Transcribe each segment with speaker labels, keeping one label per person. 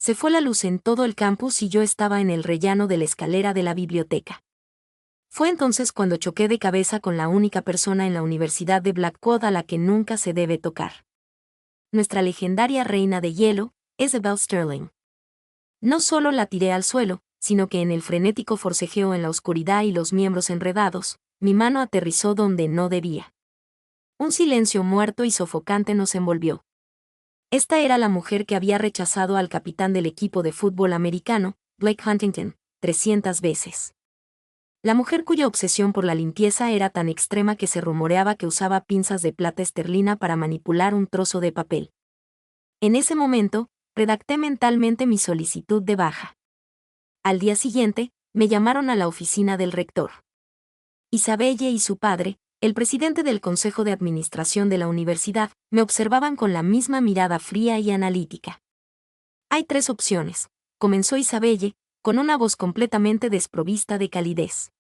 Speaker 1: Se fue la luz en todo el campus y yo estaba en el rellano de la escalera de la biblioteca. Fue entonces cuando choqué de cabeza con la única persona en la Universidad de Blackwood a la que nunca se debe tocar. Nuestra legendaria reina de hielo, Isabel Sterling. No solo la tiré al suelo, sino que en el frenético forcejeo en la oscuridad y los miembros enredados, mi mano aterrizó donde no debía. Un silencio muerto y sofocante nos envolvió. Esta era la mujer que había rechazado al capitán del equipo de fútbol americano, Blake Huntington, 300 veces. La mujer cuya obsesión por la limpieza era tan extrema que se rumoreaba que usaba pinzas de plata esterlina para manipular un trozo de papel. En ese momento, redacté mentalmente mi solicitud de baja. Al día siguiente, me llamaron a la oficina del rector. Isabelle y su padre, el presidente del Consejo de Administración de la universidad, me observaban con la misma mirada fría y analítica. Hay 3 opciones, comenzó Isabelle, con una voz completamente desprovista de calidez.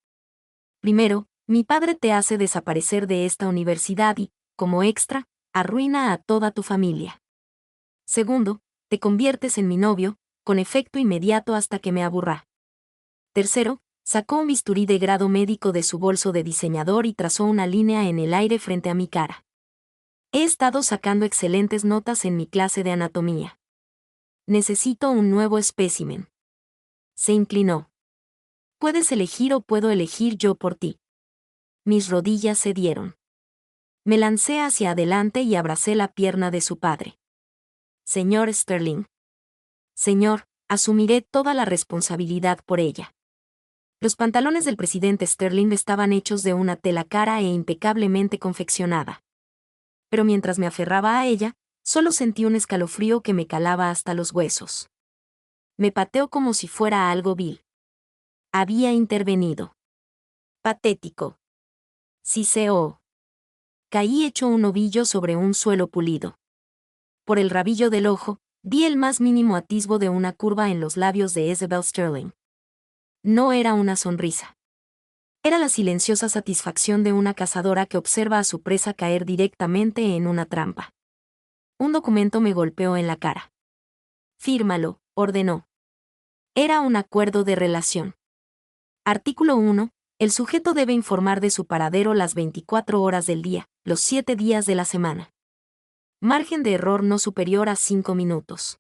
Speaker 1: Primero, mi padre te hace desaparecer de esta universidad y, como extra, arruina a toda tu familia. Segundo, te conviertes en mi novio, con efecto inmediato hasta que me aburra. Tercero, sacó un bisturí de grado médico de su bolso de diseñador y trazó una línea en el aire frente a mi cara. He estado sacando excelentes notas en mi clase de anatomía. Necesito un nuevo espécimen. Se inclinó. Puedes elegir o puedo elegir yo por ti. Mis rodillas cedieron. Me lancé hacia adelante y abracé la pierna de su padre. Señor Sterling. Señor, asumiré toda la responsabilidad por ella. Los pantalones del presidente Sterling estaban hechos de una tela cara e impecablemente confeccionada. Pero mientras me aferraba a ella, solo sentí un escalofrío que me calaba hasta los huesos. Me pateó como si fuera algo vil. Había intervenido. Patético. Siseó. Caí hecho un ovillo sobre un suelo pulido. Por el rabillo del ojo, vi el más mínimo atisbo de una curva en los labios de Isabel Sterling. No era una sonrisa. Era la silenciosa satisfacción de una cazadora que observa a su presa caer directamente en una trampa. Un documento me golpeó en la cara. Fírmalo, ordenó. Era un acuerdo de relación. Artículo 1. El sujeto debe informar de su paradero las 24 horas del día, los 7 días de la semana. Margen de error no superior a 5 minutos.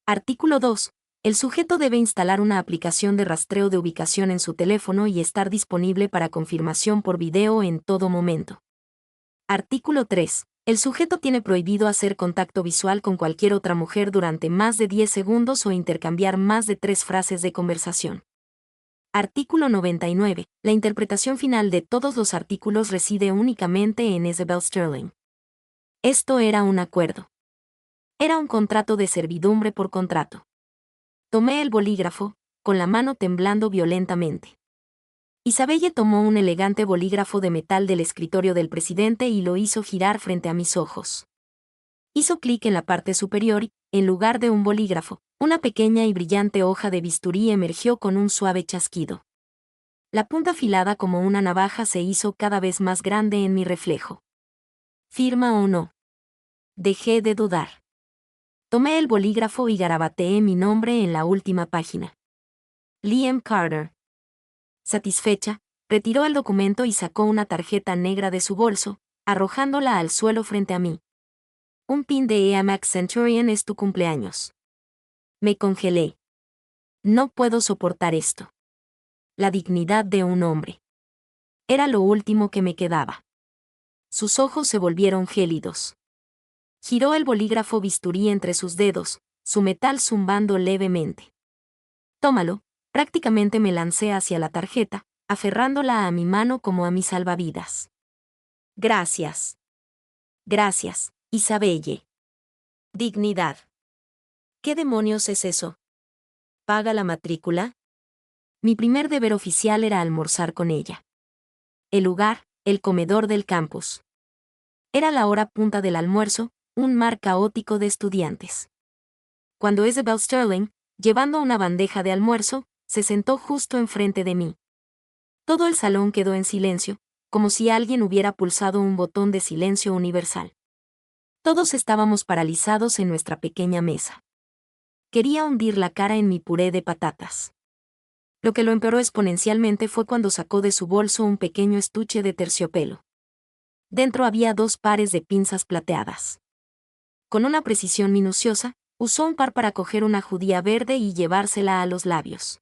Speaker 1: Artículo 2. El sujeto debe instalar una aplicación de rastreo de ubicación en su teléfono y estar disponible para confirmación por video en todo momento. Artículo 3. El sujeto tiene prohibido hacer contacto visual con cualquier otra mujer durante más de 10 segundos o intercambiar más de 3 frases de conversación. Artículo 99. La interpretación final de todos los artículos reside únicamente en Isabel Sterling. Esto era un acuerdo. Era un contrato de servidumbre por contrato. Tomé el bolígrafo, con la mano temblando violentamente. Isabelle tomó un elegante bolígrafo de metal del escritorio del presidente y lo hizo girar frente a mis ojos. Hizo clic en la parte superior y, en lugar de un bolígrafo, una pequeña y brillante hoja de bisturí emergió con un suave chasquido. La punta afilada como una navaja se hizo cada vez más grande en mi reflejo. ¿Firma o no? Dejé de dudar. Tomé el bolígrafo y garabateé mi nombre en la última página. Liam Carter. Satisfecha, retiró el documento y sacó una tarjeta negra de su bolso, arrojándola al suelo frente a mí. Un pin de Amex Centurion es tu cumpleaños. Me congelé. No puedo soportar esto. La dignidad de un hombre. Era lo último que me quedaba. Sus ojos se volvieron gélidos. Giró el bolígrafo bisturí entre sus dedos, su metal zumbando levemente. Tómalo, prácticamente me lancé hacia la tarjeta, aferrándola a mi mano como a mi salvavidas. Gracias. Gracias, Isabelle. Dignidad. ¿Qué demonios es eso? ¿Paga la matrícula? Mi primer deber oficial era almorzar con ella. El lugar, el comedor del campus. Era la hora punta del almuerzo, un mar caótico de estudiantes. Cuando Isabel Sterling, llevando una bandeja de almuerzo, se sentó justo enfrente de mí. Todo el salón quedó en silencio, como si alguien hubiera pulsado un botón de silencio universal. Todos estábamos paralizados en nuestra pequeña mesa. Quería hundir la cara en mi puré de patatas. Lo que lo empeoró exponencialmente fue cuando sacó de su bolso un pequeño estuche de terciopelo. Dentro había 2 pares de pinzas plateadas. Con una precisión minuciosa, usó un par para coger una judía verde y llevársela a los labios.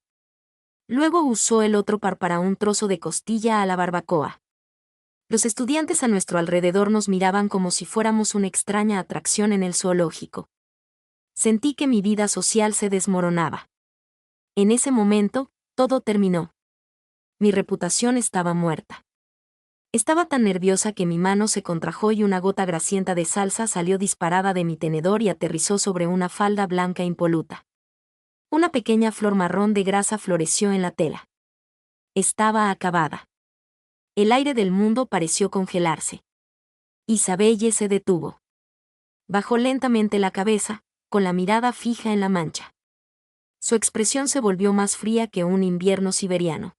Speaker 1: Luego usó el otro par para un trozo de costilla a la barbacoa. Los estudiantes a nuestro alrededor nos miraban como si fuéramos una extraña atracción en el zoológico. Sentí que mi vida social se desmoronaba. En ese momento, todo terminó. Mi reputación estaba muerta. Estaba tan nerviosa que mi mano se contrajo y una gota grasienta de salsa salió disparada de mi tenedor y aterrizó sobre una falda blanca impoluta. Una pequeña flor marrón de grasa floreció en la tela. Estaba acabada. El aire del mundo pareció congelarse. Isabelle se detuvo. Bajó lentamente la cabeza, con la mirada fija en la mancha. Su expresión se volvió más fría que un invierno siberiano.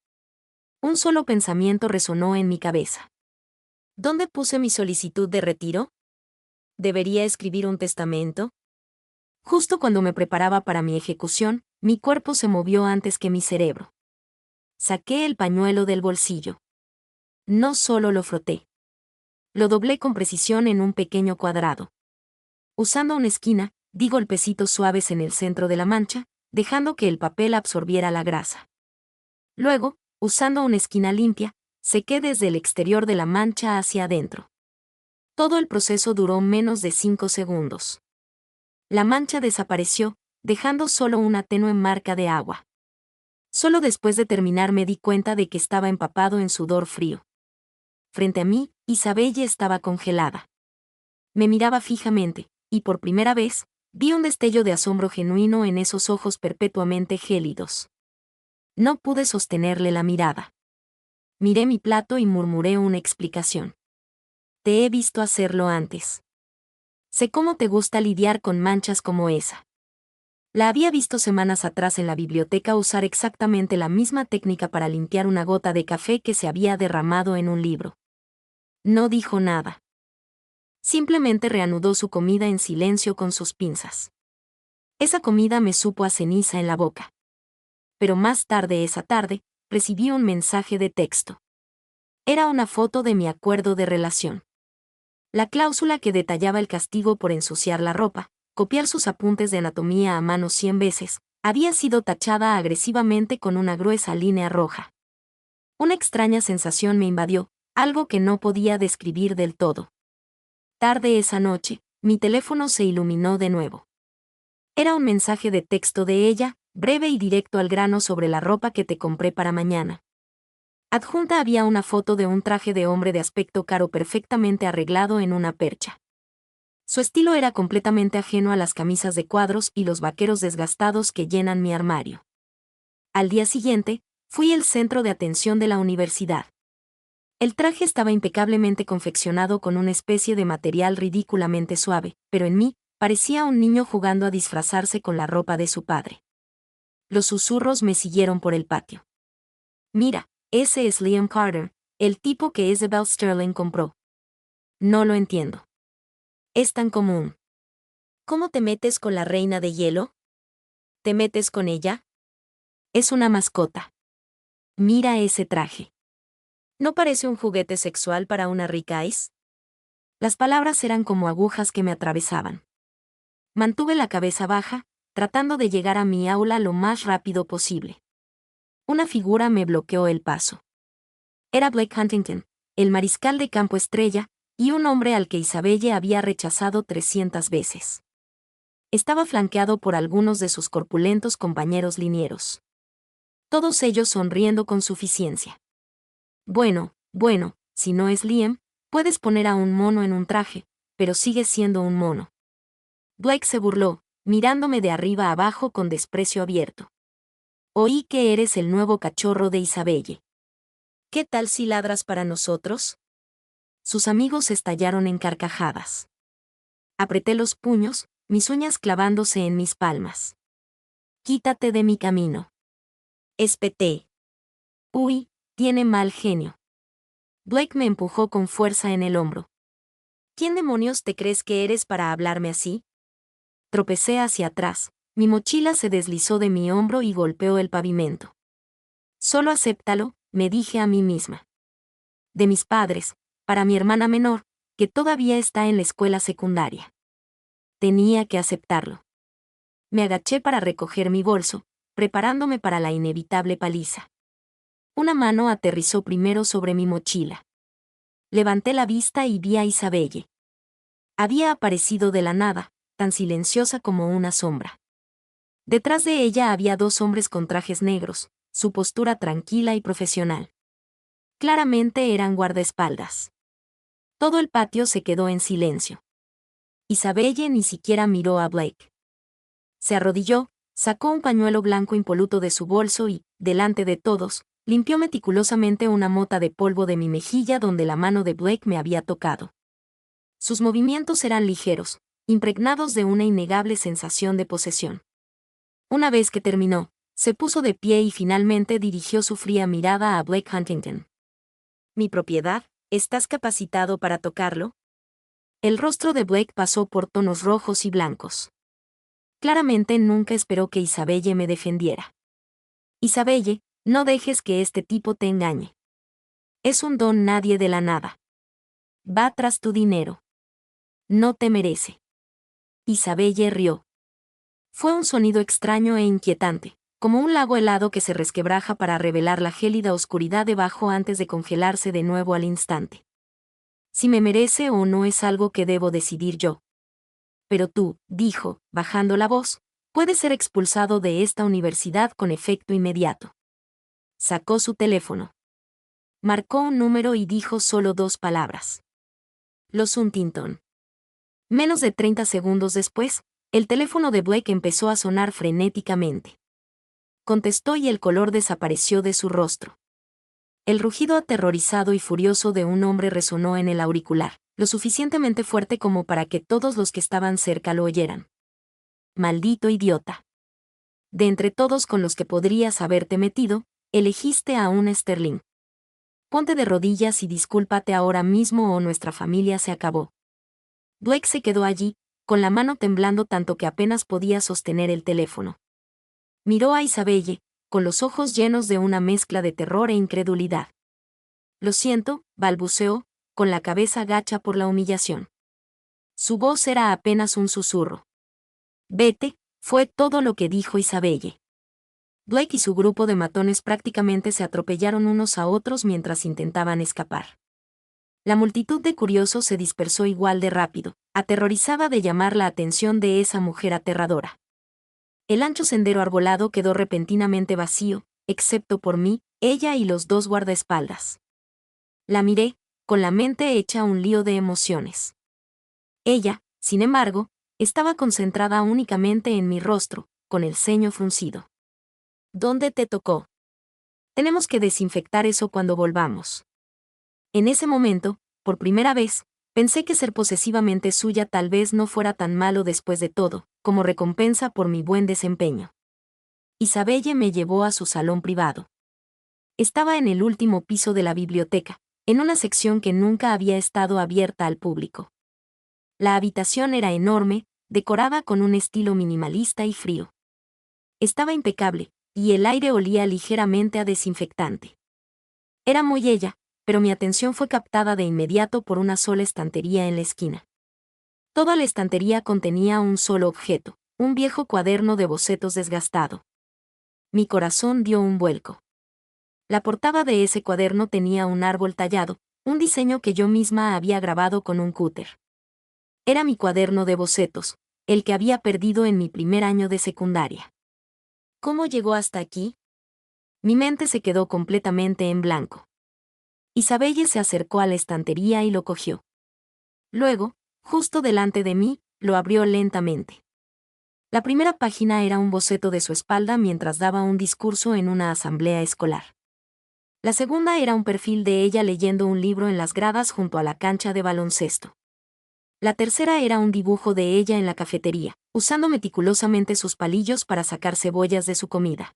Speaker 1: Un solo pensamiento resonó en mi cabeza. ¿Dónde puse mi solicitud de retiro? ¿Debería escribir un testamento? Justo cuando me preparaba para mi ejecución, mi cuerpo se movió antes que mi cerebro. Saqué el pañuelo del bolsillo. No solo lo froté. Lo doblé con precisión en un pequeño cuadrado. Usando una esquina, di golpecitos suaves en el centro de la mancha, dejando que el papel absorbiera la grasa. Luego, usando una esquina limpia, sequé desde el exterior de la mancha hacia adentro. Todo el proceso duró menos de 5 segundos. La mancha desapareció, dejando solo una tenue marca de agua. Solo después de terminar me di cuenta de que estaba empapado en sudor frío. Frente a mí, Isabelle estaba congelada. Me miraba fijamente, y por primera vez, vi un destello de asombro genuino en esos ojos perpetuamente gélidos. No pude sostenerle la mirada. Miré mi plato y murmuré una explicación. Te he visto hacerlo antes. Sé cómo te gusta lidiar con manchas como esa. La había visto semanas atrás en la biblioteca usar exactamente la misma técnica para limpiar una gota de café que se había derramado en un libro. No dijo nada. Simplemente reanudó su comida en silencio con sus pinzas. Esa comida me supo a ceniza en la boca. Pero más tarde esa tarde, recibí un mensaje de texto. Era una foto de mi acuerdo de relación. La cláusula que detallaba el castigo por ensuciar la ropa, copiar sus apuntes de anatomía a mano 100 veces, había sido tachada agresivamente con una gruesa línea roja. Una extraña sensación me invadió, algo que no podía describir del todo. Tarde esa noche, mi teléfono se iluminó de nuevo. Era un mensaje de texto de ella, breve y directo al grano sobre la ropa que te compré para mañana. Adjunta había una foto de un traje de hombre de aspecto caro perfectamente arreglado en una percha. Su estilo era completamente ajeno a las camisas de cuadros y los vaqueros desgastados que llenan mi armario. Al día siguiente, fui el centro de atención de la universidad. El traje estaba impecablemente confeccionado con una especie de material ridículamente suave, pero en mí, parecía un niño jugando a disfrazarse con la ropa de su padre. Los susurros me siguieron por el patio. Mira, ese es Liam Carter, el tipo que Isabel Sterling compró. No lo entiendo. Es tan común. ¿Cómo te metes con la reina de hielo? ¿Te metes con ella? Es una mascota. Mira ese traje. ¿No parece un juguete sexual para una rica Ice? Las palabras eran como agujas que me atravesaban. Mantuve la cabeza baja, tratando de llegar a mi aula lo más rápido posible. Una figura me bloqueó el paso. Era Blake Huntington, el mariscal de campo estrella, y un hombre al que Isabelle había rechazado 300 veces. Estaba flanqueado por algunos de sus corpulentos compañeros linieros. Todos ellos sonriendo con suficiencia. Bueno, si no es Liam, puedes poner a un mono en un traje, pero sigue siendo un mono. Blake se burló, mirándome de arriba a abajo con desprecio abierto. Oí que eres el nuevo cachorro de Isabelle. ¿Qué tal si ladras para nosotros? Sus amigos estallaron en carcajadas. Apreté los puños, mis uñas clavándose en mis palmas. Quítate de mi camino. Espeté. Uy, tiene mal genio. Blake me empujó con fuerza en el hombro. ¿Quién demonios te crees que eres para hablarme así? Tropecé hacia atrás, Mi mochila se deslizó de mi hombro y golpeó el pavimento. Solo acéptalo, me dije a mí misma. De mis padres, para mi hermana menor, que todavía está en la escuela secundaria. Tenía que aceptarlo. Me agaché para recoger mi bolso, preparándome para la inevitable paliza. Una mano aterrizó primero sobre mi mochila. Levanté la vista y vi a Isabelle. Había aparecido de la nada, tan silenciosa como una sombra. Detrás de ella había dos hombres con trajes negros, su postura tranquila y profesional. Claramente eran guardaespaldas. Todo el patio se quedó en silencio. Isabelle ni siquiera miró a Blake. Se arrodilló, sacó un pañuelo blanco impoluto de su bolso y, delante de todos, limpió meticulosamente una mota de polvo de mi mejilla donde la mano de Blake me había tocado. Sus movimientos eran ligeros, impregnados de una innegable sensación de posesión. Una vez que terminó, se puso de pie y finalmente dirigió su fría mirada a Blake Huntington. ¿Mi propiedad? ¿Estás capacitado para tocarlo? El rostro de Blake pasó por tonos rojos y blancos. Claramente nunca esperó que Isabelle me defendiera. Isabelle, no dejes que este tipo te engañe. Es un don nadie de la nada. Va tras tu dinero. No te merece. Isabelle rió. Fue un sonido extraño e inquietante, como un lago helado que se resquebraja para revelar la gélida oscuridad debajo antes de congelarse de nuevo al instante. Si me merece o no es algo que debo decidir yo. Pero tú, dijo, bajando la voz, puedes ser expulsado de esta universidad con efecto inmediato. Sacó su teléfono. Marcó un número y dijo solo dos palabras. Los Huntington. Menos de 30 segundos después, el teléfono de Blake empezó a sonar frenéticamente. Contestó y el color desapareció de su rostro. El rugido aterrorizado y furioso de un hombre resonó en el auricular, lo suficientemente fuerte como para que todos los que estaban cerca lo oyeran. Maldito idiota. De entre todos con los que podrías haberte metido, elegiste a un Sterling. Ponte de rodillas y discúlpate ahora mismo o nuestra familia se acabó. Blake se quedó allí, con la mano temblando tanto que apenas podía sostener el teléfono. Miró a Isabelle, con los ojos llenos de una mezcla de terror e incredulidad. Lo siento, balbuceó, con la cabeza gacha por la humillación. Su voz era apenas un susurro. Vete, fue todo lo que dijo Isabelle. Blake y su grupo de matones prácticamente se atropellaron unos a otros mientras intentaban escapar. La multitud de curiosos se dispersó igual de rápido, aterrorizada de llamar la atención de esa mujer aterradora. El ancho sendero arbolado quedó repentinamente vacío, excepto por mí, ella y los dos guardaespaldas. La miré, con la mente hecha un lío de emociones. Ella, sin embargo, estaba concentrada únicamente en mi rostro, con el ceño fruncido. ¿Dónde te tocó? Tenemos que desinfectar eso cuando volvamos. En ese momento, por primera vez, pensé que ser posesivamente suya tal vez no fuera tan malo después de todo, como recompensa por mi buen desempeño. Isabelle me llevó a su salón privado. Estaba en el último piso de la biblioteca, en una sección que nunca había estado abierta al público. La habitación era enorme, decorada con un estilo minimalista y frío. Estaba impecable, y el aire olía ligeramente a desinfectante. Era muy ella, pero mi atención fue captada de inmediato por una sola estantería en la esquina. Toda la estantería contenía un solo objeto, un viejo cuaderno de bocetos desgastado. Mi corazón dio un vuelco. La portada de ese cuaderno tenía un árbol tallado, un diseño que yo misma había grabado con un cúter. Era mi cuaderno de bocetos, el que había perdido en mi primer año de secundaria. ¿Cómo llegó hasta aquí? Mi mente se quedó completamente en blanco. Isabelle se acercó a la estantería y lo cogió. Luego, justo delante de mí, lo abrió lentamente. La primera página era un boceto de su espalda mientras daba un discurso en una asamblea escolar. La segunda era un perfil de ella leyendo un libro en las gradas junto a la cancha de baloncesto. La tercera era un dibujo de ella en la cafetería, usando meticulosamente sus palillos para sacar cebollas de su comida.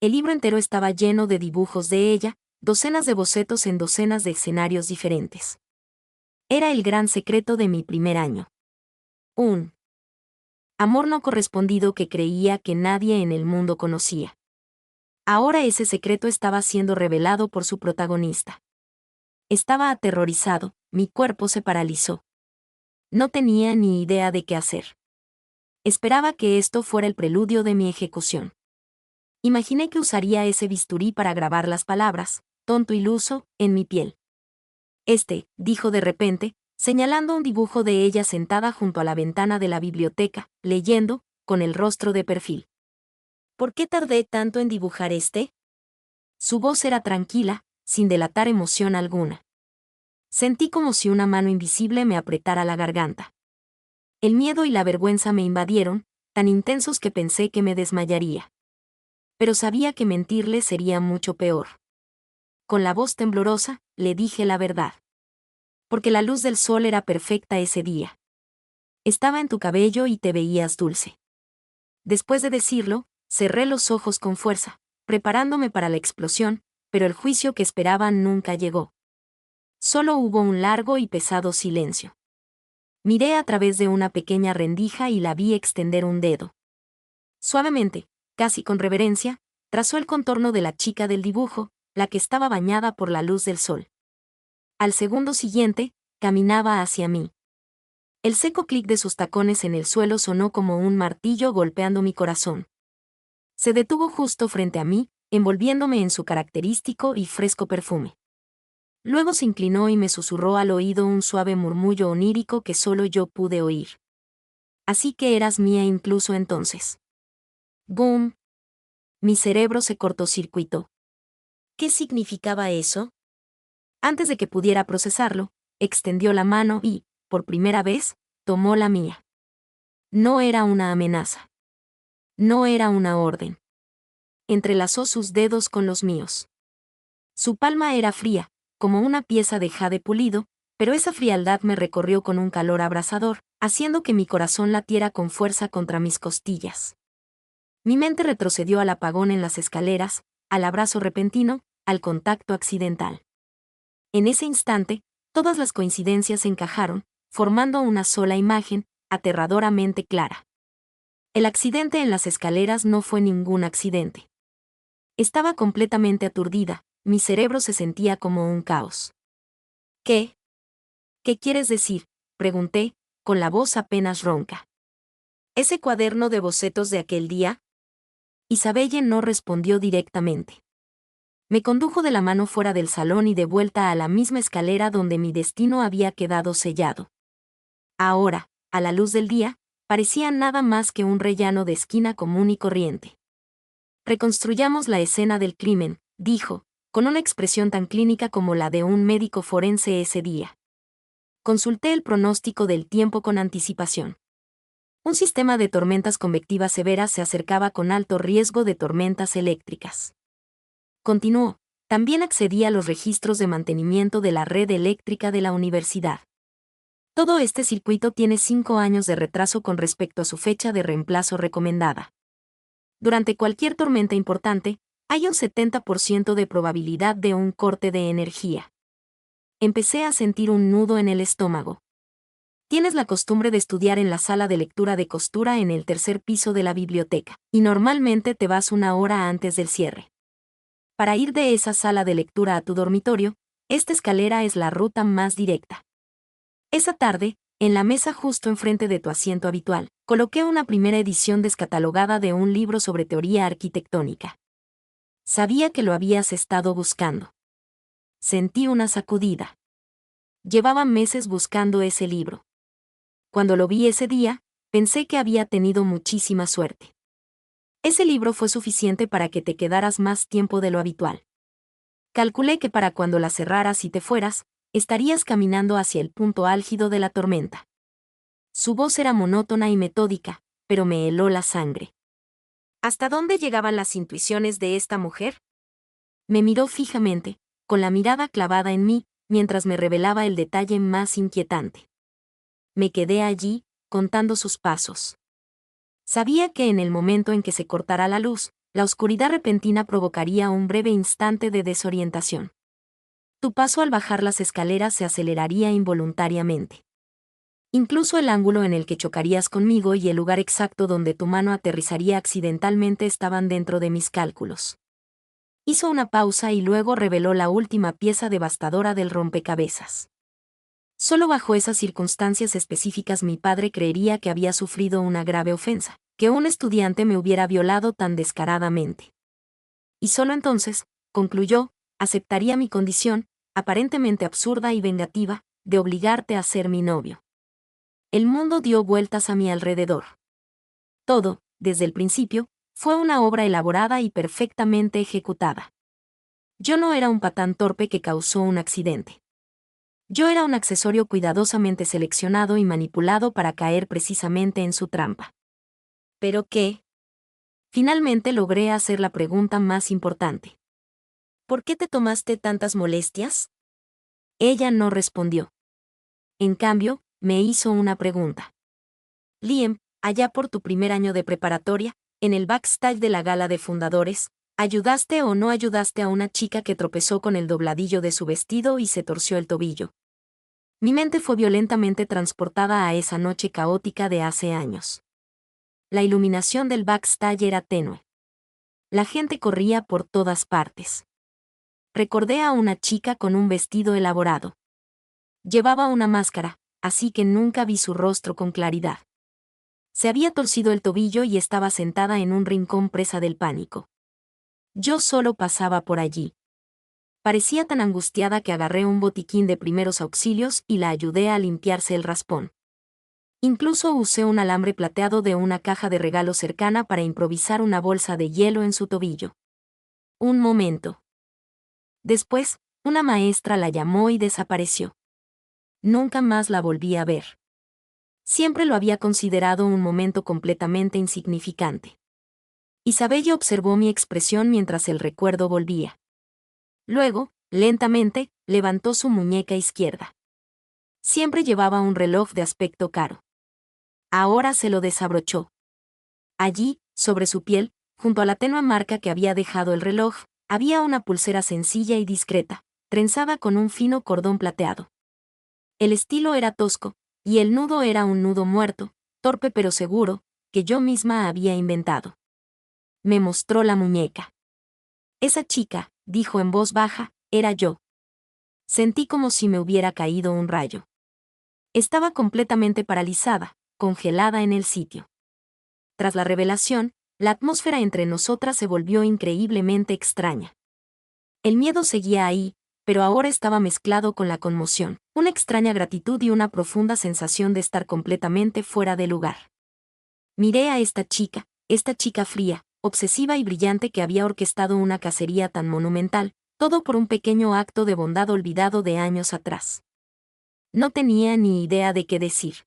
Speaker 1: El libro entero estaba lleno de dibujos de ella, docenas de bocetos en docenas de escenarios diferentes. Era el gran secreto de mi primer año. Un Amor no correspondido que creía que nadie en el mundo conocía. Ahora ese secreto estaba siendo revelado por su protagonista. Estaba aterrorizado, mi cuerpo se paralizó. No tenía ni idea de qué hacer. Esperaba que esto fuera el preludio de mi ejecución. Imaginé que usaría ese bisturí para grabar las palabras, tonto iluso, en mi piel. Dijo de repente, señalando un dibujo de ella sentada junto a la ventana de la biblioteca, leyendo, con el rostro de perfil. ¿Por qué tardé tanto en dibujar este? Su voz era tranquila, sin delatar emoción alguna. Sentí como si una mano invisible me apretara la garganta. El miedo y la vergüenza me invadieron, tan intensos que pensé que me desmayaría. Pero sabía que mentirle sería mucho peor. Con la voz temblorosa, le dije la verdad. Porque la luz del sol era perfecta ese día. Estaba en tu cabello y te veías dulce. Después de decirlo, cerré los ojos con fuerza, preparándome para la explosión, pero el juicio que esperaba nunca llegó. Solo hubo un largo y pesado silencio. Miré a través de una pequeña rendija y la vi extender un dedo. Suavemente, casi con reverencia, trazó el contorno de la chica del dibujo, la que estaba bañada por la luz del sol. Al segundo siguiente, caminaba hacia mí. El seco clic de sus tacones en el suelo sonó como un martillo golpeando mi corazón. Se detuvo justo frente a mí, envolviéndome en su característico y fresco perfume. Luego se inclinó y me susurró al oído un suave murmullo onírico que solo yo pude oír. Así que eras mía incluso entonces. ¡Boom! Mi cerebro se cortocircuitó. ¿Qué significaba eso? Antes de que pudiera procesarlo, extendió la mano y, por primera vez, tomó la mía. No era una amenaza. No era una orden. Entrelazó sus dedos con los míos. Su palma era fría, como una pieza de jade pulido, pero esa frialdad me recorrió con un calor abrasador, haciendo que mi corazón latiera con fuerza contra mis costillas. Mi mente retrocedió al apagón en las escaleras, al abrazo repentino, al contacto accidental. En ese instante, todas las coincidencias encajaron, formando una sola imagen, aterradoramente clara. El accidente en las escaleras no fue ningún accidente. Estaba completamente aturdida, mi cerebro se sentía como un caos. ¿Qué? ¿Qué quieres decir?, pregunté, con la voz apenas ronca. ¿Ese cuaderno de bocetos de aquel día? Isabelle no respondió directamente. Me condujo de la mano fuera del salón y de vuelta a la misma escalera donde mi destino había quedado sellado. Ahora, a la luz del día, parecía nada más que un rellano de esquina común y corriente. Reconstruyamos la escena del crimen, dijo, con una expresión tan clínica como la de un médico forense ese día. Consulté el pronóstico del tiempo con anticipación. Un sistema de tormentas convectivas severas se acercaba con alto riesgo de tormentas eléctricas. Continuó, también accedí a los registros de mantenimiento de la red eléctrica de la universidad. Todo este circuito tiene 5 años de retraso con respecto a su fecha de reemplazo recomendada. Durante cualquier tormenta importante, hay un 70% de probabilidad de un corte de energía. Empecé a sentir un nudo en el estómago. Tienes la costumbre de estudiar en la sala de lectura de costura en el tercer piso de la biblioteca, y normalmente te vas 1 hora antes del cierre. Para ir de esa sala de lectura a tu dormitorio, esta escalera es la ruta más directa. Esa tarde, en la mesa justo enfrente de tu asiento habitual, coloqué una primera edición descatalogada de un libro sobre teoría arquitectónica. Sabía que lo habías estado buscando. Sentí una sacudida. Llevaba meses buscando ese libro. Cuando lo vi ese día, pensé que había tenido muchísima suerte. Ese libro fue suficiente para que te quedaras más tiempo de lo habitual. Calculé que para cuando la cerraras y te fueras, estarías caminando hacia el punto álgido de la tormenta. Su voz era monótona y metódica, pero me heló la sangre. ¿Hasta dónde llegaban las intuiciones de esta mujer? Me miró fijamente, con la mirada clavada en mí, mientras me revelaba el detalle más inquietante. Me quedé allí, contando sus pasos. Sabía que en el momento en que se cortara la luz, la oscuridad repentina provocaría un breve instante de desorientación. Tu paso al bajar las escaleras se aceleraría involuntariamente. Incluso el ángulo en el que chocarías conmigo y el lugar exacto donde tu mano aterrizaría accidentalmente estaban dentro de mis cálculos. Hizo una pausa y luego reveló la última pieza devastadora del rompecabezas. Solo bajo esas circunstancias específicas mi padre creería que había sufrido una grave ofensa, que un estudiante me hubiera violado tan descaradamente. Y solo entonces, concluyó, aceptaría mi condición, aparentemente absurda y vengativa, de obligarte a ser mi novio. El mundo dio vueltas a mi alrededor. Todo, desde el principio, fue una obra elaborada y perfectamente ejecutada. Yo no era un patán torpe que causó un accidente. Yo era un accesorio cuidadosamente seleccionado y manipulado para caer precisamente en su trampa. ¿Pero qué? Finalmente logré hacer la pregunta más importante. ¿Por qué te tomaste tantas molestias? Ella no respondió. En cambio, me hizo una pregunta. Liam, allá por tu primer año de preparatoria, en el backstage de la gala de fundadores, ¿ayudaste o no ayudaste a una chica que tropezó con el dobladillo de su vestido y se torció el tobillo? Mi mente fue violentamente transportada a esa noche caótica de hace años. La iluminación del backstage era tenue. La gente corría por todas partes. Recordé a una chica con un vestido elaborado. Llevaba una máscara, así que nunca vi su rostro con claridad. Se había torcido el tobillo y estaba sentada en un rincón presa del pánico. Yo solo pasaba por allí. Parecía tan angustiada que agarré un botiquín de primeros auxilios y la ayudé a limpiarse el raspón. Incluso usé un alambre plateado de una caja de regalo cercana para improvisar una bolsa de hielo en su tobillo. Un momento. Después, una maestra la llamó y desapareció. Nunca más la volví a ver. Siempre lo había considerado un momento completamente insignificante. Isabella observó mi expresión mientras el recuerdo volvía. Luego, lentamente, levantó su muñeca izquierda. Siempre llevaba un reloj de aspecto caro. Ahora se lo desabrochó. Allí, sobre su piel, junto a la tenue marca que había dejado el reloj, había una pulsera sencilla y discreta, trenzada con un fino cordón plateado. El estilo era tosco, y el nudo era un nudo muerto, torpe pero seguro, que yo misma había inventado. Me mostró la muñeca. Esa chica, dijo en voz baja, era yo. Sentí como si me hubiera caído un rayo. Estaba completamente paralizada, congelada en el sitio. Tras la revelación, la atmósfera entre nosotras se volvió increíblemente extraña. El miedo seguía ahí, pero ahora estaba mezclado con la conmoción, una extraña gratitud y una profunda sensación de estar completamente fuera de lugar. Miré a esta chica fría, obsesiva y brillante que había orquestado una cacería tan monumental, todo por un pequeño acto de bondad olvidado de años atrás. No tenía ni idea de qué decir.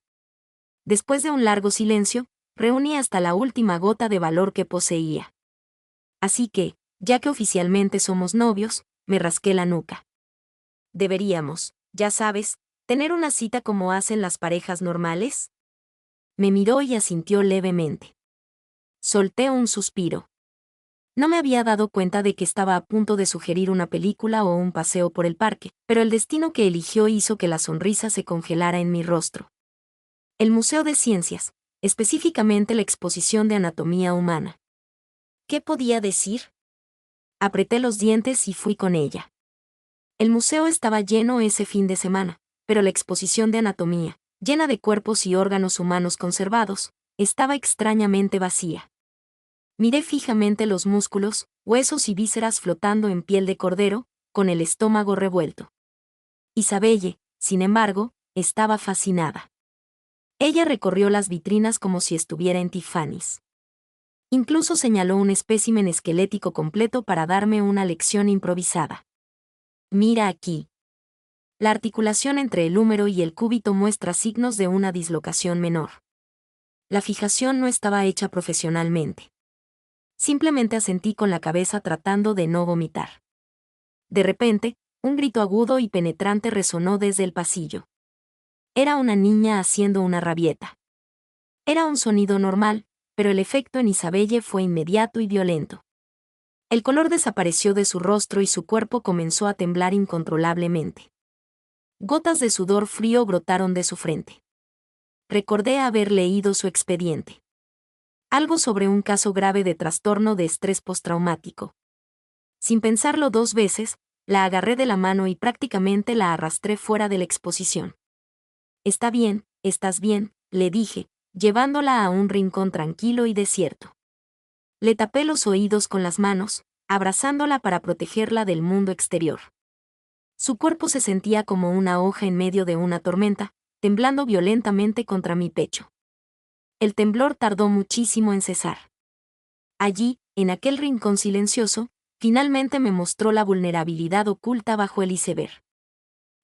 Speaker 1: Después de un largo silencio, reuní hasta la última gota de valor que poseía. Así que, ya que oficialmente somos novios, me rasqué la nuca. Deberíamos, ya sabes, tener una cita como hacen las parejas normales. Me miró y asintió levemente. Solté un suspiro. No me había dado cuenta de que estaba a punto de sugerir una película o un paseo por el parque, pero el destino que eligió hizo que la sonrisa se congelara en mi rostro. El Museo de Ciencias, específicamente la exposición de anatomía humana. ¿Qué podía decir? Apreté los dientes y fui con ella. El museo estaba lleno ese fin de semana, pero la exposición de anatomía, llena de cuerpos y órganos humanos conservados, estaba extrañamente vacía. Miré fijamente los músculos, huesos y vísceras flotando en piel de cordero, con el estómago revuelto. Isabelle, sin embargo, estaba fascinada. Ella recorrió las vitrinas como si estuviera en Tiffany's. Incluso señaló un espécimen esquelético completo para darme una lección improvisada. Mira aquí. La articulación entre el húmero y el cúbito muestra signos de una dislocación menor. La fijación no estaba hecha profesionalmente. Simplemente asentí con la cabeza tratando de no vomitar. De repente, un grito agudo y penetrante resonó desde el pasillo. Era una niña haciendo una rabieta. Era un sonido normal, pero el efecto en Isabelle fue inmediato y violento. El color desapareció de su rostro y su cuerpo comenzó a temblar incontrolablemente. Gotas de sudor frío brotaron de su frente. recordé haber leído su expediente. Algo sobre un caso grave de trastorno de estrés postraumático. Sin pensarlo 2 veces, la agarré de la mano y prácticamente la arrastré fuera de la exposición. Está bien, estás bien, le dije, llevándola a un rincón tranquilo y desierto. Le tapé los oídos con las manos, abrazándola para protegerla del mundo exterior. Su cuerpo se sentía como una hoja en medio de una tormenta, temblando violentamente contra mi pecho. El temblor tardó muchísimo en cesar. Allí, en aquel rincón silencioso, finalmente me mostró la vulnerabilidad oculta bajo el iceberg.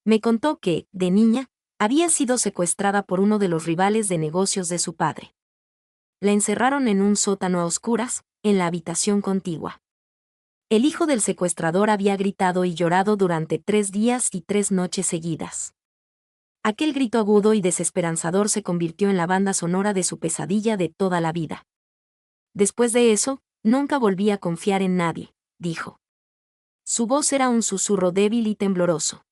Speaker 1: Me contó que, de niña, había sido secuestrada por uno de los rivales de negocios de su padre. La encerraron en un sótano a oscuras, en la habitación contigua. El hijo del secuestrador había gritado y llorado durante 3 días y 3 noches seguidas. Aquel grito agudo y desesperanzador se convirtió en la banda sonora de su pesadilla de toda la vida. Después de eso, nunca volví a confiar en nadie, dijo. Su voz era un susurro débil y tembloroso.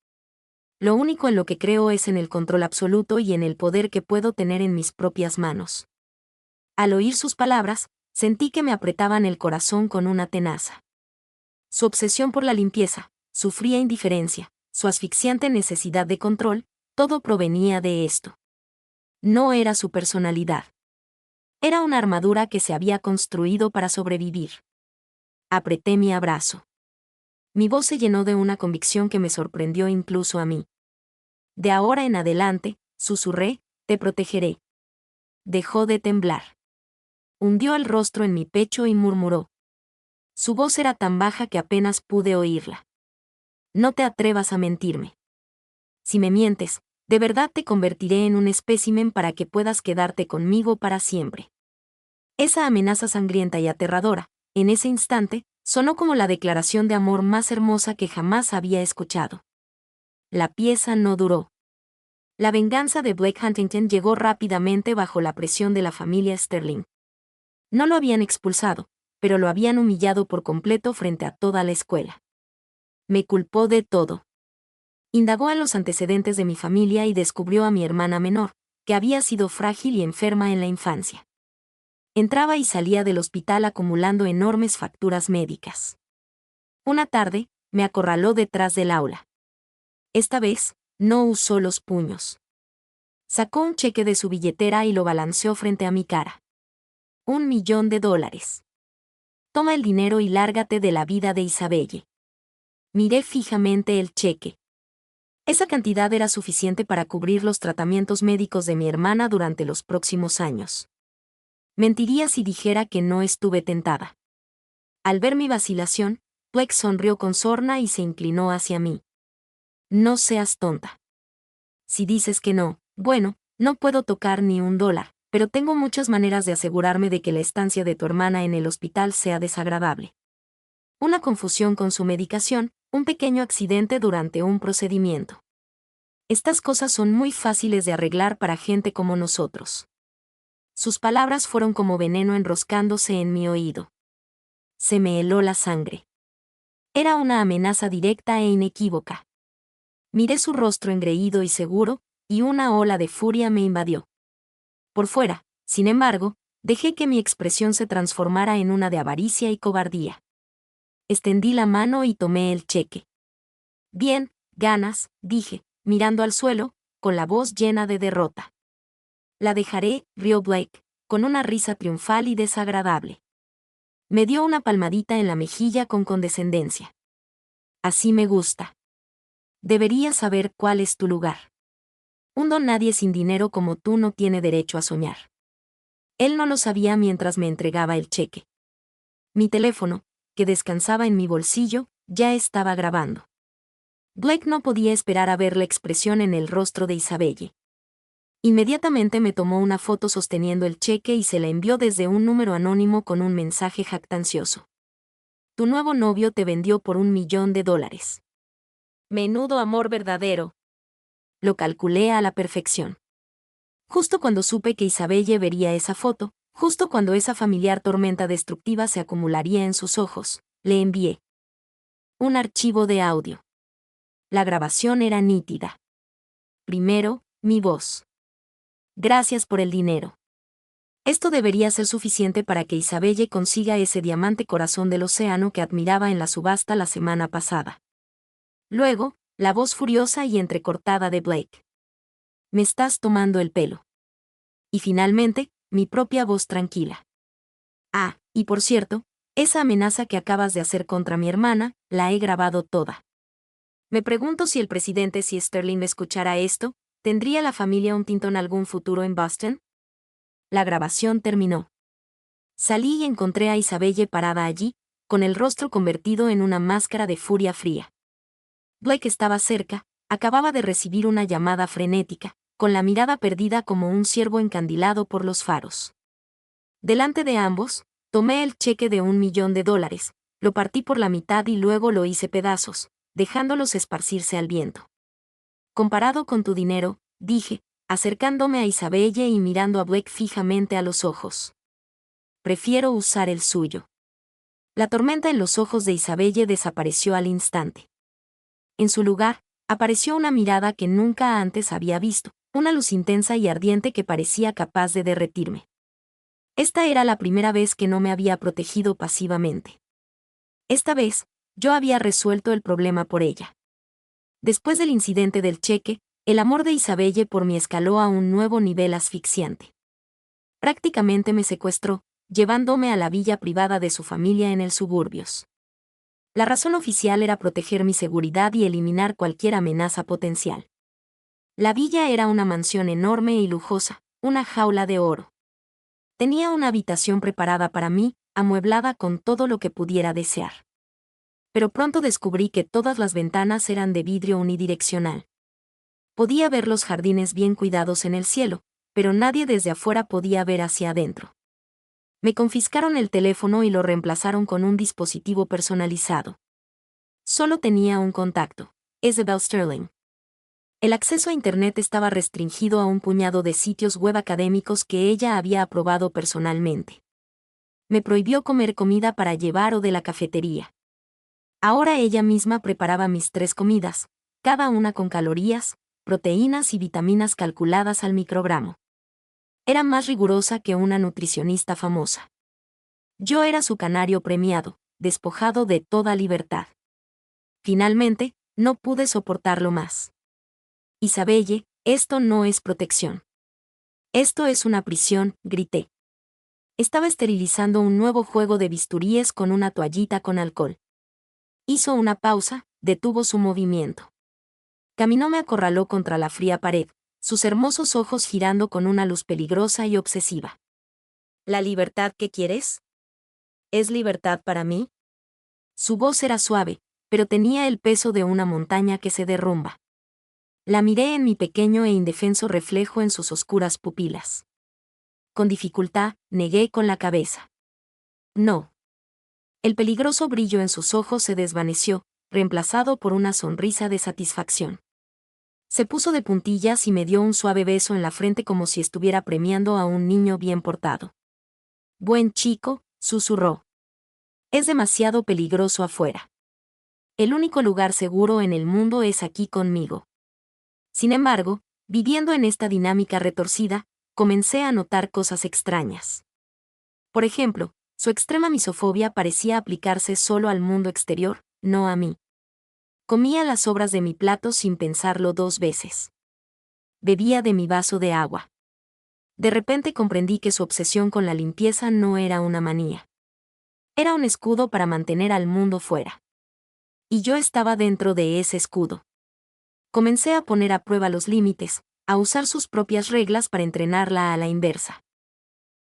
Speaker 1: Lo único en lo que creo es en el control absoluto y en el poder que puedo tener en mis propias manos. Al oír sus palabras, sentí que me apretaban el corazón con una tenaza. Su obsesión por la limpieza, su fría indiferencia, su asfixiante necesidad de control, todo provenía de esto. No era su personalidad. Era una armadura que se había construido para sobrevivir. Apreté mi abrazo. Mi voz se llenó de una convicción que me sorprendió incluso a mí. De ahora en adelante, susurré, te protegeré. Dejó de temblar. Hundió el rostro en mi pecho y murmuró. Su voz era tan baja que apenas pude oírla. No te atrevas a mentirme. Si me mientes, de verdad te convertiré en un espécimen para que puedas quedarte conmigo para siempre. Esa amenaza sangrienta y aterradora, en ese instante, sonó como la declaración de amor más hermosa que jamás había escuchado. La pieza no duró. La venganza de Blake Huntington llegó rápidamente bajo la presión de la familia Sterling. No lo habían expulsado, pero lo habían humillado por completo frente a toda la escuela. Me culpó de todo. Indagó en los antecedentes de mi familia y descubrió a mi hermana menor, que había sido frágil y enferma en la infancia. Entraba y salía del hospital acumulando enormes facturas médicas. Una tarde, me acorraló detrás del aula. Esta vez, no usó los puños. Sacó un cheque de su billetera y lo balanceó frente a mi cara. $1.000.000. Toma el dinero y lárgate de la vida de Isabelle. Miré fijamente el cheque. Esa cantidad era suficiente para cubrir los tratamientos médicos de mi hermana durante los próximos años. Mentiría si dijera que no estuve tentada. Al ver mi vacilación, Blake sonrió con sorna y se inclinó hacia mí. No seas tonta. Si dices que no, bueno, no puedo tocar ni $1, pero tengo muchas maneras de asegurarme de que la estancia de tu hermana en el hospital sea desagradable. Una confusión con su medicación, un pequeño accidente durante un procedimiento. Estas cosas son muy fáciles de arreglar para gente como nosotros. Sus palabras fueron como veneno enroscándose en mi oído. Se me heló la sangre. Era una amenaza directa e inequívoca. Miré su rostro engreído y seguro, y una ola de furia me invadió. Por fuera, sin embargo, dejé que mi expresión se transformara en una de avaricia y cobardía. Extendí la mano y tomé el cheque. Bien, ganas, dije, mirando al suelo, con la voz llena de derrota. La dejaré, rió Blake, con una risa triunfal y desagradable. Me dio una palmadita en la mejilla con condescendencia. Así me gusta. Deberías saber cuál es tu lugar. Un don nadie sin dinero como tú no tiene derecho a soñar. Él no lo sabía mientras me entregaba el cheque. Mi teléfono, que descansaba en mi bolsillo, ya estaba grabando. Blake no podía esperar a ver la expresión en el rostro de Isabelle. Inmediatamente me tomó una foto sosteniendo el cheque y se la envió desde un número anónimo con un mensaje jactancioso. Tu nuevo novio te vendió por $1.000.000. Menudo amor verdadero. Lo calculé a la perfección. Justo cuando supe que Isabelle vería esa foto, justo cuando esa familiar tormenta destructiva se acumularía en sus ojos, le envié un archivo de audio. La grabación era nítida. Primero, mi voz. Gracias por el dinero. Esto debería ser suficiente para que Isabelle consiga ese diamante corazón del océano que admiraba en la subasta la semana pasada. Luego, la voz furiosa y entrecortada de Blake. Me estás tomando el pelo. Y finalmente, mi propia voz tranquila. Ah, y por cierto, esa amenaza que acabas de hacer contra mi hermana, la he grabado toda. Me pregunto si el presidente, si Sterling escuchara esto, ¿tendría la familia Huntington algún futuro en Boston? La grabación terminó. Salí y encontré a Isabelle parada allí, con el rostro convertido en una máscara de furia fría. Blake estaba cerca, acababa de recibir una llamada frenética, con la mirada perdida como un ciervo encandilado por los faros. Delante de ambos, tomé el cheque de $1.000.000, lo partí por la mitad y luego lo hice pedazos, dejándolos esparcirse al viento. Comparado con tu dinero, dije, acercándome a Isabelle y mirando a Blake fijamente a los ojos. Prefiero usar el suyo. La tormenta en los ojos de Isabelle desapareció al instante. En su lugar, apareció una mirada que nunca antes había visto, una luz intensa y ardiente que parecía capaz de derretirme. Esta era la primera vez que no me había protegido pasivamente. Esta vez, yo había resuelto el problema por ella. Después del incidente del cheque, el amor de Isabelle por mí escaló a un nuevo nivel asfixiante. Prácticamente me secuestró, llevándome a la villa privada de su familia en el suburbios. La razón oficial era proteger mi seguridad y eliminar cualquier amenaza potencial. La villa era una mansión enorme y lujosa, una jaula de oro. Tenía una habitación preparada para mí, amueblada con todo lo que pudiera desear. Pero pronto descubrí que todas las ventanas eran de vidrio unidireccional. Podía ver los jardines bien cuidados en el cielo, pero nadie desde afuera podía ver hacia adentro. Me confiscaron el teléfono y lo reemplazaron con un dispositivo personalizado. Solo tenía un contacto, Isabel Sterling. El acceso a Internet estaba restringido a un puñado de sitios web académicos que ella había aprobado personalmente. Me prohibió comer comida para llevar o de la cafetería. Ahora ella misma preparaba mis 3 comidas, cada una con calorías, proteínas y vitaminas calculadas al microgramo. Era más rigurosa que una nutricionista famosa. Yo era su canario premiado, despojado de toda libertad. Finalmente, no pude soportarlo más. Isabelle, esto no es protección. Esto es una prisión, grité. Estaba esterilizando un nuevo juego de bisturíes con una toallita con alcohol. Hizo una pausa, detuvo su movimiento. Caminó, me acorraló contra la fría pared, sus hermosos ojos girando con una luz peligrosa y obsesiva. ¿La libertad que quieres? ¿Es libertad para mí? Su voz era suave, pero tenía el peso de una montaña que se derrumba. La miré en mi pequeño e indefenso reflejo en sus oscuras pupilas. Con dificultad, negué con la cabeza. No. El peligroso brillo en sus ojos se desvaneció, reemplazado por una sonrisa de satisfacción. Se puso de puntillas y me dio un suave beso en la frente como si estuviera premiando a un niño bien portado. Buen chico, susurró. Es demasiado peligroso afuera. El único lugar seguro en el mundo es aquí conmigo. Sin embargo, viviendo en esta dinámica retorcida, comencé a notar cosas extrañas. Por ejemplo, su extrema misofobia parecía aplicarse solo al mundo exterior, no a mí. Comía las sobras de mi plato sin pensarlo 2 veces. Bebía de mi vaso de agua. De repente comprendí que su obsesión con la limpieza no era una manía. Era un escudo para mantener al mundo fuera. Y yo estaba dentro de ese escudo. Comencé a poner a prueba los límites, a usar sus propias reglas para entrenarla a la inversa.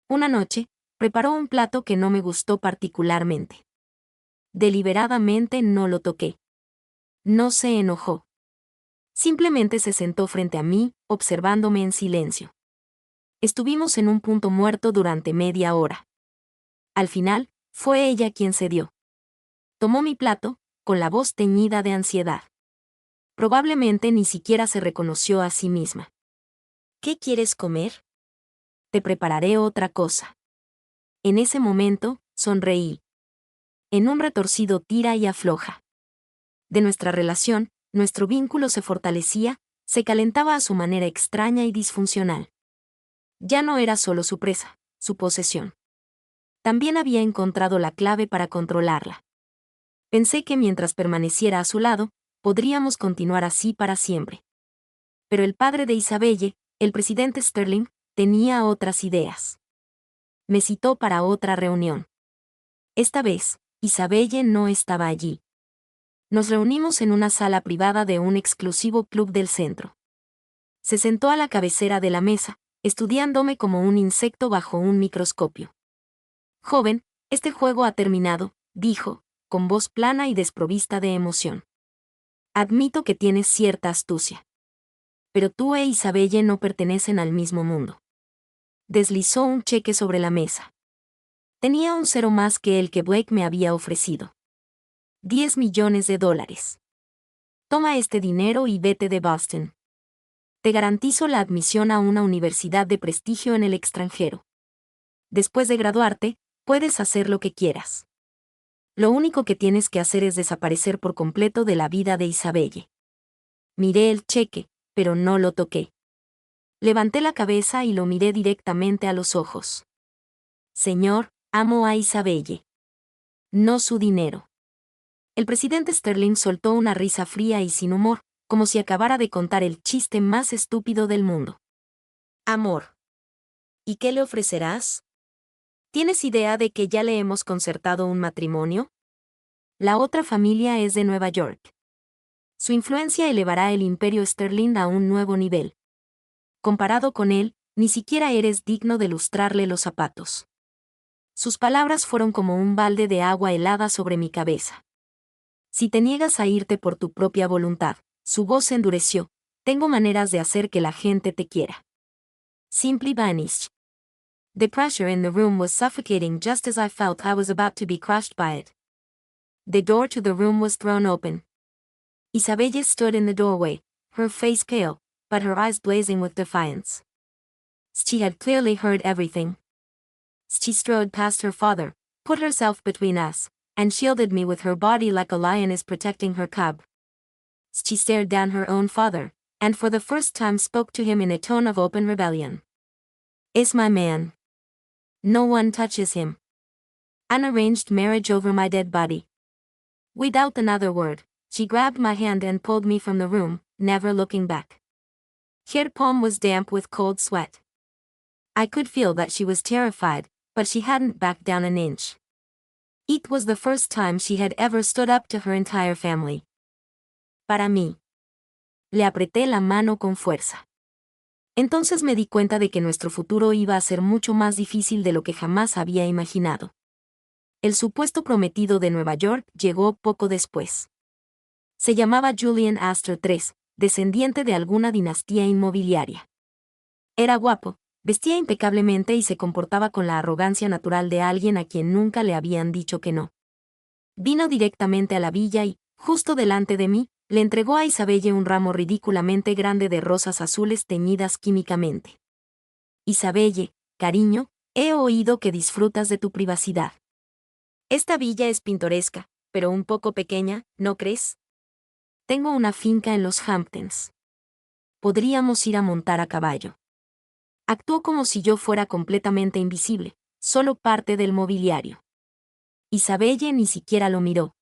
Speaker 1: Una noche, preparó un plato que no me gustó particularmente. Deliberadamente no lo toqué. No se enojó. Simplemente se sentó frente a mí, observándome en silencio. Estuvimos en un punto muerto durante media hora. Al final, fue ella quien cedió. Tomó mi plato, con la voz teñida de ansiedad. Probablemente ni siquiera se reconoció a sí misma. ¿Qué quieres comer? Te prepararé otra cosa. En ese momento, sonreí. En un retorcido tira y afloja. De nuestra relación, nuestro vínculo se fortalecía, se calentaba a su manera extraña y disfuncional. Ya no era solo su presa, su posesión. También había encontrado la clave para controlarla. Pensé que mientras permaneciera a su lado, podríamos continuar así para siempre. Pero el padre de Isabelle, el presidente Sterling, tenía otras ideas. Me citó para otra reunión. Esta vez, Isabelle no estaba allí. Nos reunimos en una sala privada de un exclusivo club del centro. Se sentó a la cabecera de la mesa, estudiándome como un insecto bajo un microscopio. Joven, este juego ha terminado, dijo, con voz plana y desprovista de emoción. Admito que tienes cierta astucia. Pero tú e Isabelle no pertenecen al mismo mundo. Deslizó un cheque sobre la mesa. Tenía un cero más que el que Blake me había ofrecido. $10 millones. Toma este dinero y vete de Boston. Te garantizo la admisión a una universidad de prestigio en el extranjero. Después de graduarte, puedes hacer lo que quieras. Lo único que tienes que hacer es desaparecer por completo de la vida de Isabelle. Miré el cheque, pero no lo toqué. Levanté la cabeza y lo miré directamente a los ojos. Señor, amo a Isabelle. No su dinero. El presidente Sterling soltó una risa fría y sin humor, como si acabara de contar el chiste más estúpido del mundo. Amor. ¿Y qué le ofrecerás? ¿Tienes idea de que ya le hemos concertado un matrimonio? La otra familia es de Nueva York. Su influencia elevará el imperio Sterling a un nuevo nivel. Comparado con él, ni siquiera eres digno de lustrarle los zapatos. Sus palabras fueron como un balde de agua helada sobre mi cabeza. Si te niegas a irte por tu propia voluntad, su voz se endureció, tengo maneras de hacer que la gente te quiera. Simply vanished. The pressure in the room was suffocating just as I felt I was about to be crushed by it. The door to the room was thrown open. Isabelle stood in the doorway, her face pale, but her eyes blazing with defiance. She had clearly heard everything. She strode past her father, put herself between us, and shielded me with her body like a lioness protecting her cub. She stared down her own father, and for the first time spoke to him in a tone of open rebellion. "Is my man. No one touches him. An arranged marriage over my dead body." Without another word, she grabbed my hand and pulled me from the room, never looking back. Her palm was damp with cold sweat. I could feel that she was terrified, but she hadn't backed down an inch. It was the first time she had ever stood up to her entire family. Para mí. Le apreté la mano con fuerza. Entonces me di cuenta de que nuestro futuro iba a ser mucho más difícil de lo que jamás había imaginado. El supuesto prometido de Nueva York llegó poco después. Se llamaba Julian Astor III, descendiente de alguna dinastía inmobiliaria. Era guapo, vestía impecablemente y se comportaba con la arrogancia natural de alguien a quien nunca le habían dicho que no. Vino directamente a la villa y, justo delante de mí, le entregó a Isabelle un ramo ridículamente grande de rosas azules teñidas químicamente. Isabelle, cariño, he oído que disfrutas de tu privacidad. Esta villa es pintoresca, pero un poco pequeña, ¿no crees? Tengo una finca en los Hamptons. Podríamos ir a montar a caballo. Actuó como si yo fuera completamente invisible, solo parte del mobiliario. Isabelle ni siquiera lo miró.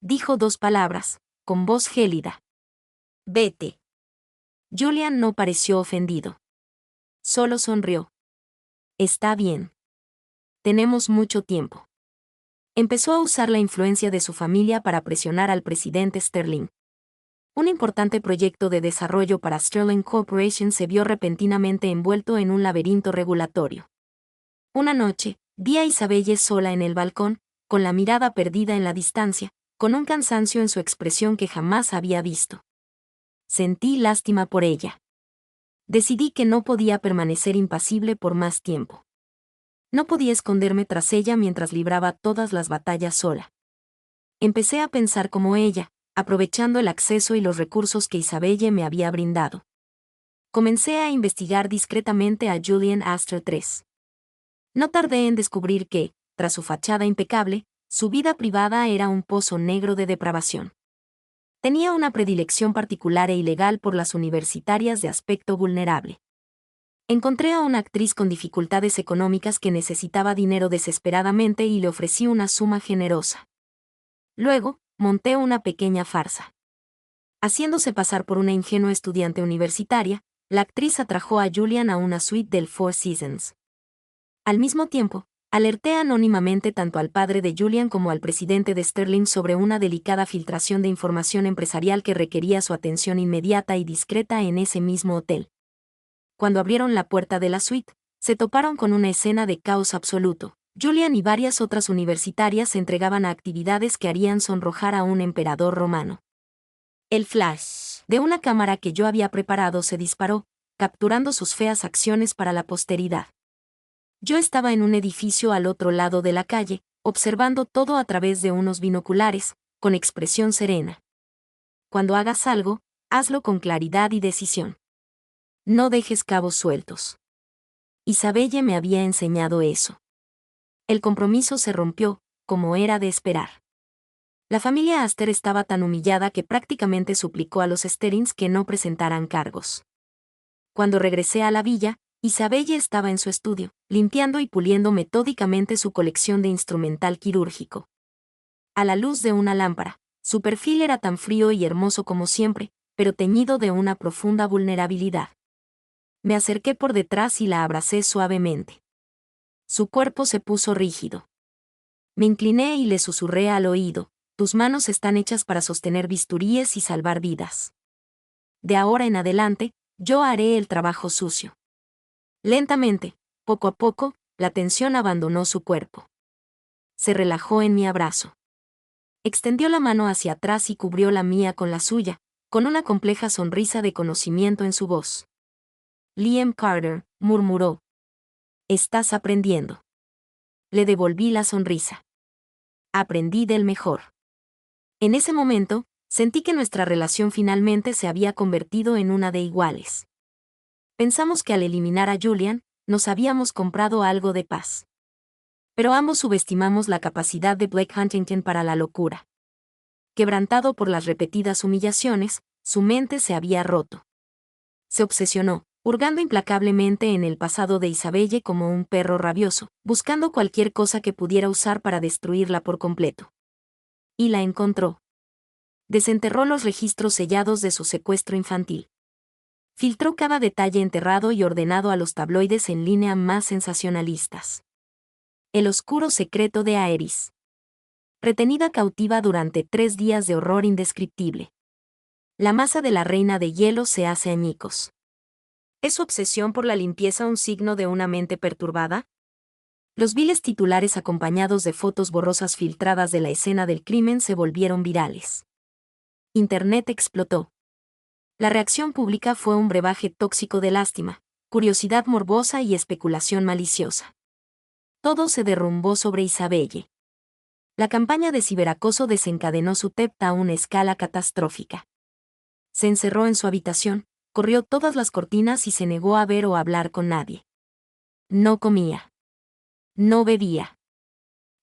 Speaker 1: Dijo dos palabras, con voz gélida. Vete. Julian no pareció ofendido. Solo sonrió. Está bien. Tenemos mucho tiempo. Empezó a usar la influencia de su familia para presionar al presidente Sterling. Un importante proyecto de desarrollo para Sterling Corporation se vio repentinamente envuelto en un laberinto regulatorio. Una noche, vi a Isabelle sola en el balcón, con la mirada perdida en la distancia, con un cansancio en su expresión que jamás había visto. Sentí lástima por ella. Decidí que no podía permanecer impasible por más tiempo. No podía esconderme tras ella mientras libraba todas las batallas sola. Empecé a pensar como ella, aprovechando el acceso y los recursos que Isabelle me había brindado. Comencé a investigar discretamente a Julian Astor III. No tardé en descubrir que, tras su fachada impecable, su vida privada era un pozo negro de depravación. Tenía una predilección particular e ilegal por las universitarias de aspecto vulnerable. Encontré a una actriz con dificultades económicas que necesitaba dinero desesperadamente y le ofrecí una suma generosa. Luego, monté una pequeña farsa. Haciéndose pasar por una ingenua estudiante universitaria, la actriz atrajo a Julian a una suite del Four Seasons. Al mismo tiempo, alerté anónimamente tanto al padre de Julian como al presidente de Sterling sobre una delicada filtración de información empresarial que requería su atención inmediata y discreta en ese mismo hotel. Cuando abrieron la puerta de la suite, se toparon con una escena de caos absoluto. Julian y varias otras universitarias se entregaban a actividades que harían sonrojar a un emperador romano. El flash de una cámara que yo había preparado se disparó, capturando sus feas acciones para la posteridad. Yo estaba en un edificio al otro lado de la calle, observando todo a través de unos binoculares, con expresión serena. Cuando hagas algo, hazlo con claridad y decisión. No dejes cabos sueltos. Isabelle me había enseñado eso. El compromiso se rompió, como era de esperar. La familia Astor estaba tan humillada que prácticamente suplicó a los Sterlings que no presentaran cargos. Cuando regresé a la villa, Isabelle estaba en su estudio, limpiando y puliendo metódicamente su colección de instrumental quirúrgico. A la luz de una lámpara, su perfil era tan frío y hermoso como siempre, pero teñido de una profunda vulnerabilidad. Me acerqué por detrás y la abracé suavemente. Su cuerpo se puso rígido. Me incliné y le susurré al oído: tus manos están hechas para sostener bisturíes y salvar vidas. De ahora en adelante, yo haré el trabajo sucio. Lentamente, poco a poco, la tensión abandonó su cuerpo. Se relajó en mi abrazo. Extendió la mano hacia atrás y cubrió la mía con la suya, con una compleja sonrisa de conocimiento en su voz. Liam Carter, murmuró. Estás aprendiendo. Le devolví la sonrisa. Aprendí del mejor. En ese momento, sentí que nuestra relación finalmente se había convertido en una de iguales. Pensamos que al eliminar a Julian, nos habíamos comprado algo de paz. Pero ambos subestimamos la capacidad de Blake Huntington para la locura. Quebrantado por las repetidas humillaciones, su mente se había roto. Se obsesionó, hurgando implacablemente en el pasado de Isabelle como un perro rabioso, buscando cualquier cosa que pudiera usar para destruirla por completo. Y la encontró. Desenterró los registros sellados de su secuestro infantil. Filtró cada detalle enterrado y ordenado a los tabloides en línea más sensacionalistas. El oscuro secreto de Aerys. Retenida cautiva durante 3 días de horror indescriptible. La masa de la reina de hielo se hace añicos. ¿Es su obsesión por la limpieza un signo de una mente perturbada? Los viles titulares acompañados de fotos borrosas filtradas de la escena del crimen se volvieron virales. Internet explotó. La reacción pública fue un brebaje tóxico de lástima, curiosidad morbosa y especulación maliciosa. Todo se derrumbó sobre Isabelle. La campaña de ciberacoso desencadenó su TED a una escala catastrófica. Se encerró en su habitación, corrió todas las cortinas y se negó a ver o hablar con nadie. No comía. No bebía.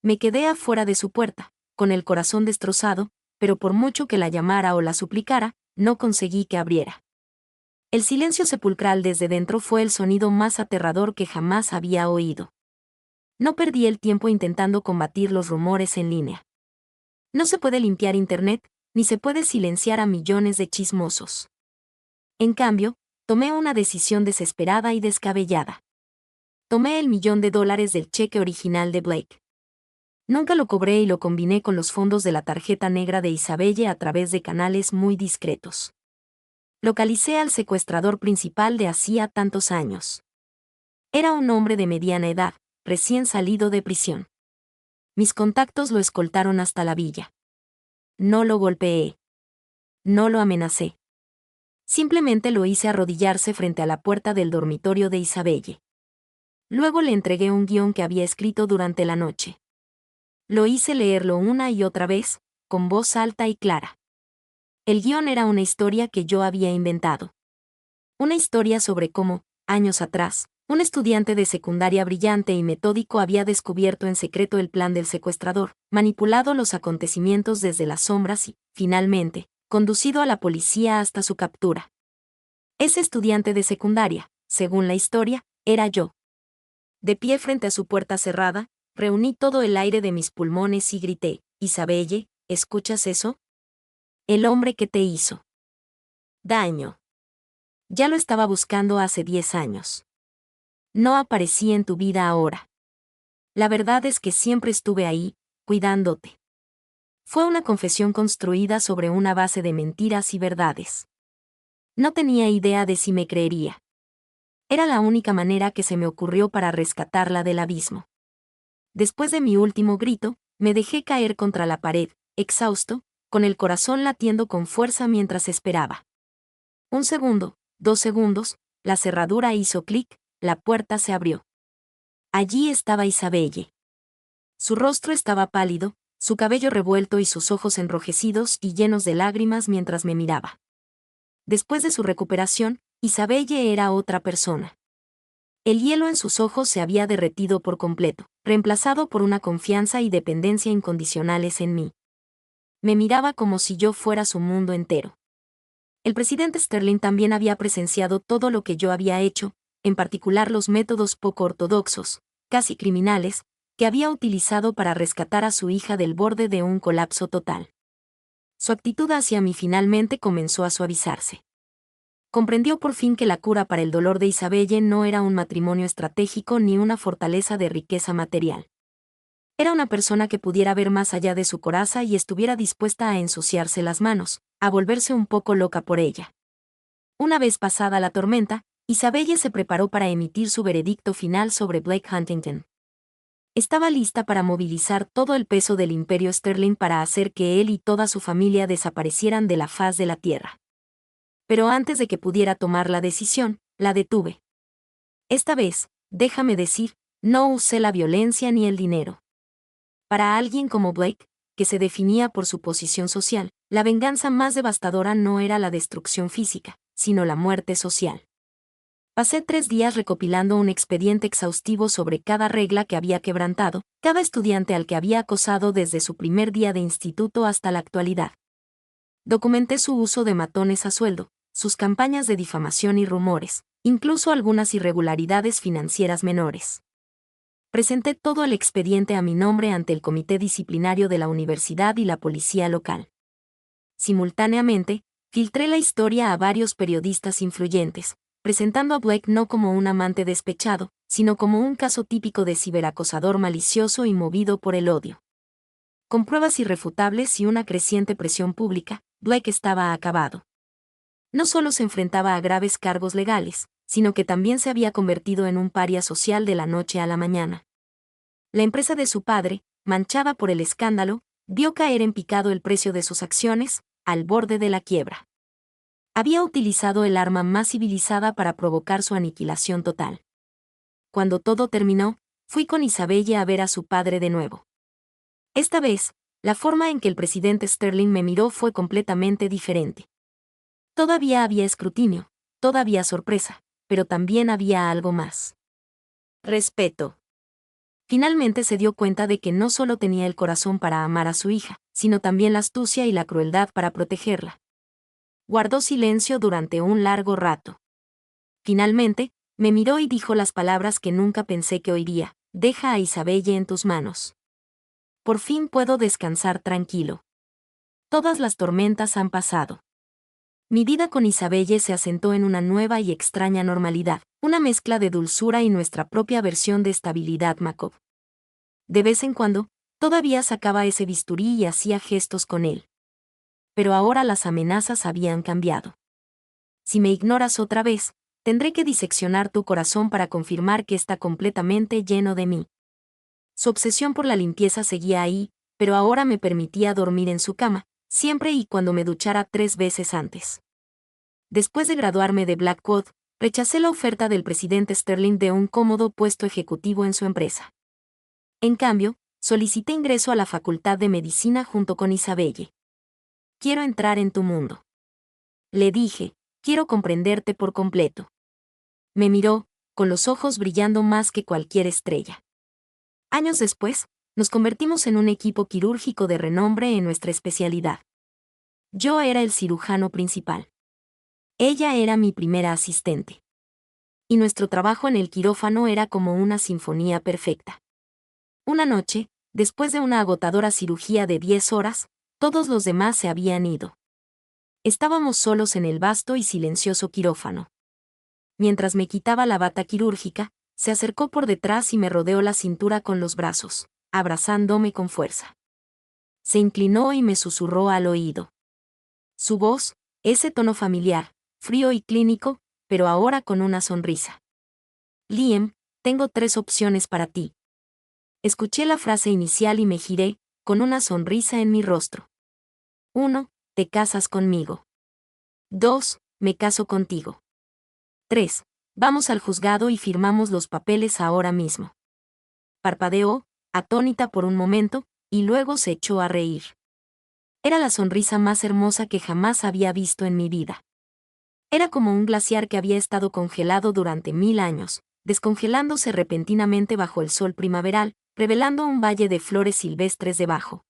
Speaker 1: Me quedé afuera de su puerta, con el corazón destrozado, pero por mucho que la llamara o la suplicara, no conseguí que abriera. El silencio sepulcral desde dentro fue el sonido más aterrador que jamás había oído. No perdí el tiempo intentando combatir los rumores en línea. No se puede limpiar Internet, ni se puede silenciar a millones de chismosos. En cambio, tomé una decisión desesperada y descabellada. Tomé el $1.000.000 del cheque original de Blake. Nunca lo cobré y lo combiné con los fondos de la tarjeta negra de Isabelle a través de canales muy discretos. Localicé al secuestrador principal de hacía tantos años. Era un hombre de mediana edad, recién salido de prisión. Mis contactos lo escoltaron hasta la villa. No lo golpeé. No lo amenacé. Simplemente lo hice arrodillarse frente a la puerta del dormitorio de Isabelle. Luego le entregué un guión que había escrito durante la noche. Lo hice leerlo una y otra vez, con voz alta y clara. El guión era una historia que yo había inventado. Una historia sobre cómo, años atrás, un estudiante de secundaria brillante y metódico había descubierto en secreto el plan del secuestrador, manipulado los acontecimientos desde las sombras y, finalmente, conducido a la policía hasta su captura. Ese estudiante de secundaria, según la historia, era yo. De pie frente a su puerta cerrada, reuní todo el aire de mis pulmones y grité: «Isabelle, ¿escuchas eso? El hombre que te hizo daño. Ya lo estaba buscando hace 10 años. No aparecí en tu vida ahora. La verdad es que siempre estuve ahí, cuidándote». Fue una confesión construida sobre una base de mentiras y verdades. No tenía idea de si me creería. Era la única manera que se me ocurrió para rescatarla del abismo. Después de mi último grito, me dejé caer contra la pared, exhausto, con el corazón latiendo con fuerza mientras esperaba. 1 segundo, 2 segundos, la cerradura hizo clic, la puerta se abrió. Allí estaba Isabelle. Su rostro estaba pálido, su cabello revuelto y sus ojos enrojecidos y llenos de lágrimas mientras me miraba. Después de su recuperación, Isabelle era otra persona. El hielo en sus ojos se había derretido por completo, reemplazado por una confianza y dependencia incondicionales en mí. Me miraba como si yo fuera su mundo entero. El presidente Sterling también había presenciado todo lo que yo había hecho, en particular los métodos poco ortodoxos, casi criminales, que había utilizado para rescatar a su hija del borde de un colapso total. Su actitud hacia mí finalmente comenzó a suavizarse. Comprendió por fin que la cura para el dolor de Isabelle no era un matrimonio estratégico ni una fortaleza de riqueza material. Era una persona que pudiera ver más allá de su coraza y estuviera dispuesta a ensuciarse las manos, a volverse un poco loca por ella. Una vez pasada la tormenta, Isabelle se preparó para emitir su veredicto final sobre Blake Huntington. Estaba lista para movilizar todo el peso del imperio Sterling para hacer que él y toda su familia desaparecieran de la faz de la tierra. Pero antes de que pudiera tomar la decisión, la detuve. Esta vez, déjame decir, no usé la violencia ni el dinero. Para alguien como Blake, que se definía por su posición social, la venganza más devastadora no era la destrucción física, sino la muerte social. Pasé 3 días recopilando un expediente exhaustivo sobre cada regla que había quebrantado, cada estudiante al que había acosado desde su primer día de instituto hasta la actualidad. Documenté su uso de matones a sueldo, sus campañas de difamación y rumores, incluso algunas irregularidades financieras menores. Presenté todo el expediente a mi nombre ante el comité disciplinario de la universidad y la policía local. Simultáneamente, filtré la historia a varios periodistas influyentes, presentando a Blake no como un amante despechado, sino como un caso típico de ciberacosador malicioso y movido por el odio. Con pruebas irrefutables y una creciente presión pública, Blake estaba acabado. No solo se enfrentaba a graves cargos legales, sino que también se había convertido en un paria social de la noche a la mañana. La empresa de su padre, manchada por el escándalo, vio caer en picado el precio de sus acciones, al borde de la quiebra. Había utilizado el arma más civilizada para provocar su aniquilación total. Cuando todo terminó, fui con Isabelle a ver a su padre de nuevo. Esta vez, la forma en que el presidente Sterling me miró fue completamente diferente. Todavía había escrutinio, todavía sorpresa, pero también había algo más. Respeto. Finalmente se dio cuenta de que no solo tenía el corazón para amar a su hija, sino también la astucia y la crueldad para protegerla. Guardó silencio durante un largo rato. Finalmente, me miró y dijo las palabras que nunca pensé que oiría: «Deja a Isabelle en tus manos. Por fin puedo descansar tranquilo. Todas las tormentas han pasado». Mi vida con Isabelle se asentó en una nueva y extraña normalidad, una mezcla de dulzura y nuestra propia versión de estabilidad macabre. De vez en cuando, todavía sacaba ese bisturí y hacía gestos con él. Pero ahora las amenazas habían cambiado. Si me ignoras otra vez, tendré que diseccionar tu corazón para confirmar que está completamente lleno de mí. Su obsesión por la limpieza seguía ahí, pero ahora me permitía dormir en su cama, siempre y cuando me duchara 3 veces antes. Después de graduarme de Blackwood, rechacé la oferta del presidente Sterling de un cómodo puesto ejecutivo en su empresa. En cambio, solicité ingreso a la Facultad de Medicina junto con Isabelle. «Quiero entrar en tu mundo», le dije, «quiero comprenderte por completo». Me miró, con los ojos brillando más que cualquier estrella. Años después, nos convertimos en un equipo quirúrgico de renombre en nuestra especialidad. Yo era el cirujano principal. Ella era mi primera asistente. y nuestro trabajo en el quirófano era como una sinfonía perfecta. Una noche, después de una agotadora cirugía de 10 horas, todos los demás se habían ido. Estábamos solos en el vasto y silencioso quirófano. Mientras me quitaba la bata quirúrgica, se acercó por detrás y me rodeó la cintura con los brazos, abrazándome con fuerza. Se inclinó y me susurró al oído. Su voz, ese tono familiar, frío y clínico, pero ahora con una sonrisa. Liam, tengo 3 opciones para ti. Escuché la frase inicial y me giré, con una sonrisa en mi rostro. 1. Te casas conmigo. 2. Me caso contigo. 3. Vamos al juzgado y firmamos los papeles ahora mismo. Parpadeó, atónita por un momento, y luego se echó a reír. Era la sonrisa más hermosa que jamás había visto en mi vida. Era como un glaciar que había estado congelado durante 1000 años, descongelándose repentinamente bajo el sol primaveral, revelando un valle de flores silvestres debajo.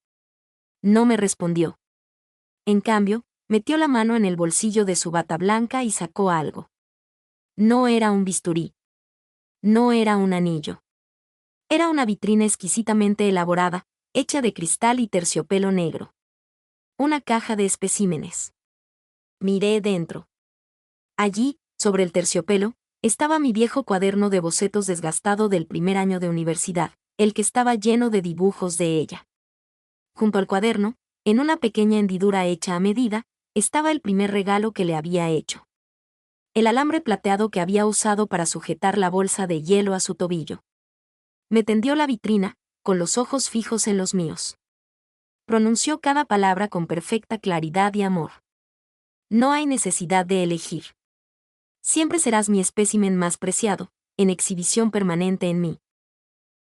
Speaker 1: No me respondió. En cambio, metió la mano en el bolsillo de su bata blanca y sacó algo. No era un bisturí. No era un anillo. Era una vitrina exquisitamente elaborada, hecha de cristal y terciopelo negro. Una caja de especímenes. Miré dentro. Allí, sobre el terciopelo, estaba mi viejo cuaderno de bocetos desgastado del primer año de universidad, el que estaba lleno de dibujos de ella. Junto al cuaderno, en una pequeña hendidura hecha a medida, estaba el primer regalo que le había hecho. El alambre plateado que había usado para sujetar la bolsa de hielo a su tobillo. Me tendió la vitrina, con los ojos fijos en los míos. Pronunció cada palabra con perfecta claridad y amor. No hay necesidad de elegir. Siempre serás mi espécimen más preciado, en exhibición permanente en mí.